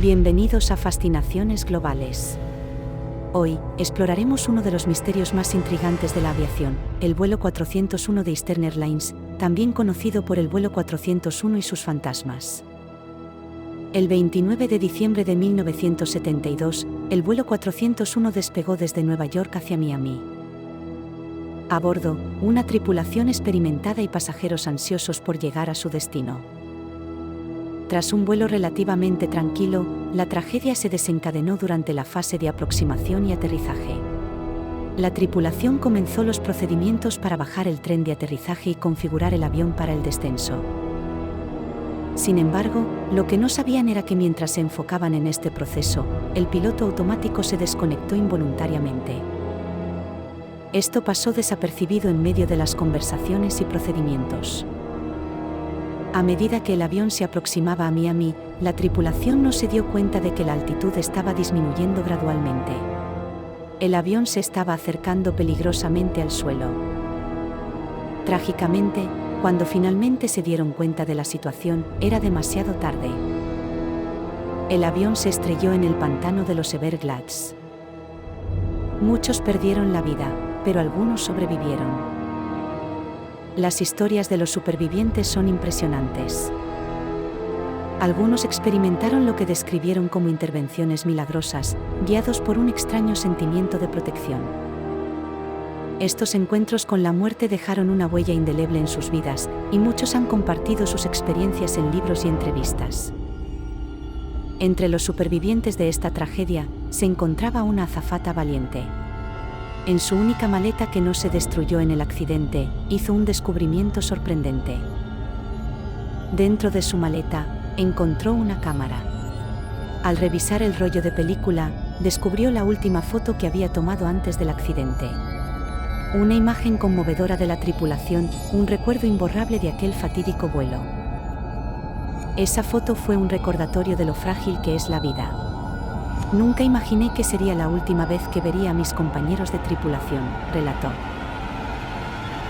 Bienvenidos a Fascinaciones Globales. Hoy, exploraremos uno de los misterios más intrigantes de la aviación, el vuelo 401 de Eastern Airlines, también conocido por el vuelo 401 y sus fantasmas. El 29 de diciembre de 1972, el vuelo 401 despegó desde Nueva York hacia Miami. A bordo, una tripulación experimentada y pasajeros ansiosos por llegar a su destino. Tras un vuelo relativamente tranquilo, la tragedia se desencadenó durante la fase de aproximación y aterrizaje. La tripulación comenzó los procedimientos para bajar el tren de aterrizaje y configurar el avión para el descenso. Sin embargo, lo que no sabían era que mientras se enfocaban en este proceso, el piloto automático se desconectó involuntariamente. Esto pasó desapercibido en medio de las conversaciones y procedimientos. A medida que el avión se aproximaba a Miami, la tripulación no se dio cuenta de que la altitud estaba disminuyendo gradualmente. El avión se estaba acercando peligrosamente al suelo. Trágicamente, cuando finalmente se dieron cuenta de la situación, era demasiado tarde. El avión se estrelló en el pantano de los Everglades. Muchos perdieron la vida, pero algunos sobrevivieron. Las historias de los supervivientes son impresionantes. Algunos experimentaron lo que describieron como intervenciones milagrosas, guiados por un extraño sentimiento de protección. Estos encuentros con la muerte dejaron una huella indeleble en sus vidas, y muchos han compartido sus experiencias en libros y entrevistas. Entre los supervivientes de esta tragedia, se encontraba una azafata valiente. En su única maleta que no se destruyó en el accidente, hizo un descubrimiento sorprendente. Dentro de su maleta, encontró una cámara. Al revisar el rollo de película, descubrió la última foto que había tomado antes del accidente. Una imagen conmovedora de la tripulación, un recuerdo imborrable de aquel fatídico vuelo. Esa foto fue un recordatorio de lo frágil que es la vida. Nunca imaginé que sería la última vez que vería a mis compañeros de tripulación, relató.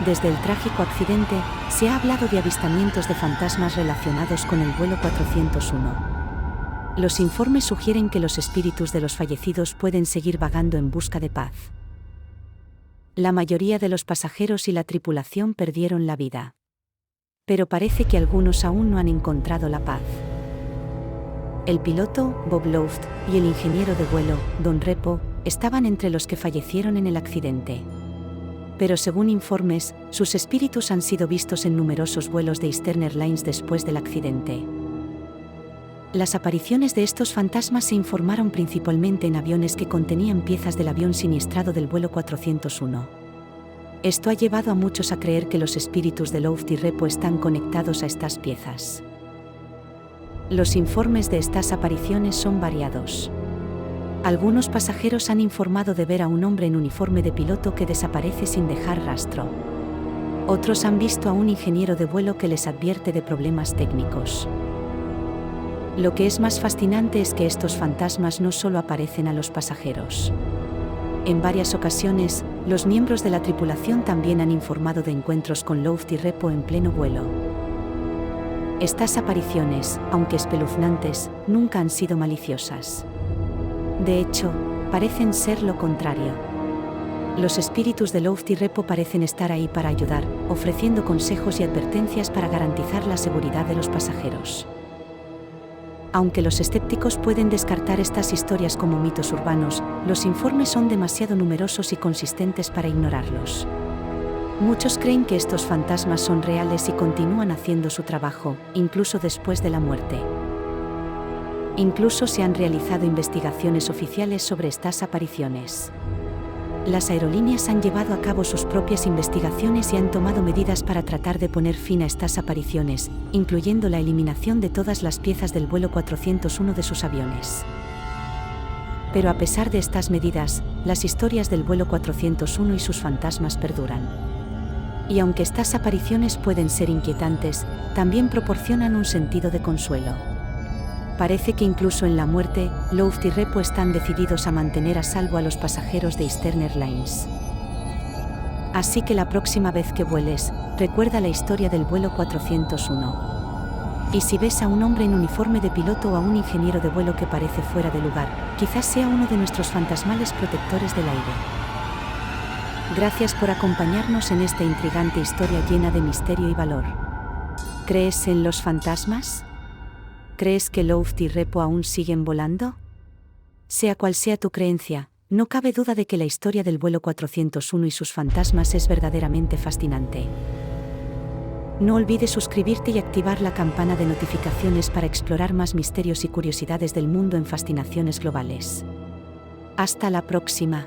Desde el trágico accidente, se ha hablado de avistamientos de fantasmas relacionados con el vuelo 401. Los informes sugieren que los espíritus de los fallecidos pueden seguir vagando en busca de paz. La mayoría de los pasajeros y la tripulación perdieron la vida. Pero parece que algunos aún no han encontrado la paz. El piloto, Bob Loft, y el ingeniero de vuelo, Don Repo, estaban entre los que fallecieron en el accidente. Pero según informes, sus espíritus han sido vistos en numerosos vuelos de Eastern Airlines después del accidente. Las apariciones de estos fantasmas se informaron principalmente en aviones que contenían piezas del avión siniestrado del vuelo 401. Esto ha llevado a muchos a creer que los espíritus de Loft y Repo están conectados a estas piezas. Los informes de estas apariciones son variados. Algunos pasajeros han informado de ver a un hombre en uniforme de piloto que desaparece sin dejar rastro. Otros han visto a un ingeniero de vuelo que les advierte de problemas técnicos. Lo que es más fascinante es que estos fantasmas no solo aparecen a los pasajeros. En varias ocasiones, los miembros de la tripulación también han informado de encuentros con Loft y Repo en pleno vuelo. Estas apariciones, aunque espeluznantes, nunca han sido maliciosas. De hecho, parecen ser lo contrario. Los espíritus de Loft y Repo parecen estar ahí para ayudar, ofreciendo consejos y advertencias para garantizar la seguridad de los pasajeros. Aunque los escépticos pueden descartar estas historias como mitos urbanos, los informes son demasiado numerosos y consistentes para ignorarlos. Muchos creen que estos fantasmas son reales y continúan haciendo su trabajo, incluso después de la muerte. Incluso se han realizado investigaciones oficiales sobre estas apariciones. Las aerolíneas han llevado a cabo sus propias investigaciones y han tomado medidas para tratar de poner fin a estas apariciones, incluyendo la eliminación de todas las piezas del vuelo 401 de sus aviones. Pero a pesar de estas medidas, las historias del vuelo 401 y sus fantasmas perduran. Y aunque estas apariciones pueden ser inquietantes, también proporcionan un sentido de consuelo. Parece que incluso en la muerte, Loft y Repo están decididos a mantener a salvo a los pasajeros de Eastern Airlines. Así que la próxima vez que vueles, recuerda la historia del vuelo 401. Y si ves a un hombre en uniforme de piloto o a un ingeniero de vuelo que parece fuera de lugar, quizás sea uno de nuestros fantasmales protectores del aire. Gracias por acompañarnos en esta intrigante historia llena de misterio y valor. ¿Crees en los fantasmas? ¿Crees que Loft y Repo aún siguen volando? Sea cual sea tu creencia, no cabe duda de que la historia del vuelo 401 y sus fantasmas es verdaderamente fascinante. No olvides suscribirte y activar la campana de notificaciones para explorar más misterios y curiosidades del mundo en Fascinaciones Globales. Hasta la próxima.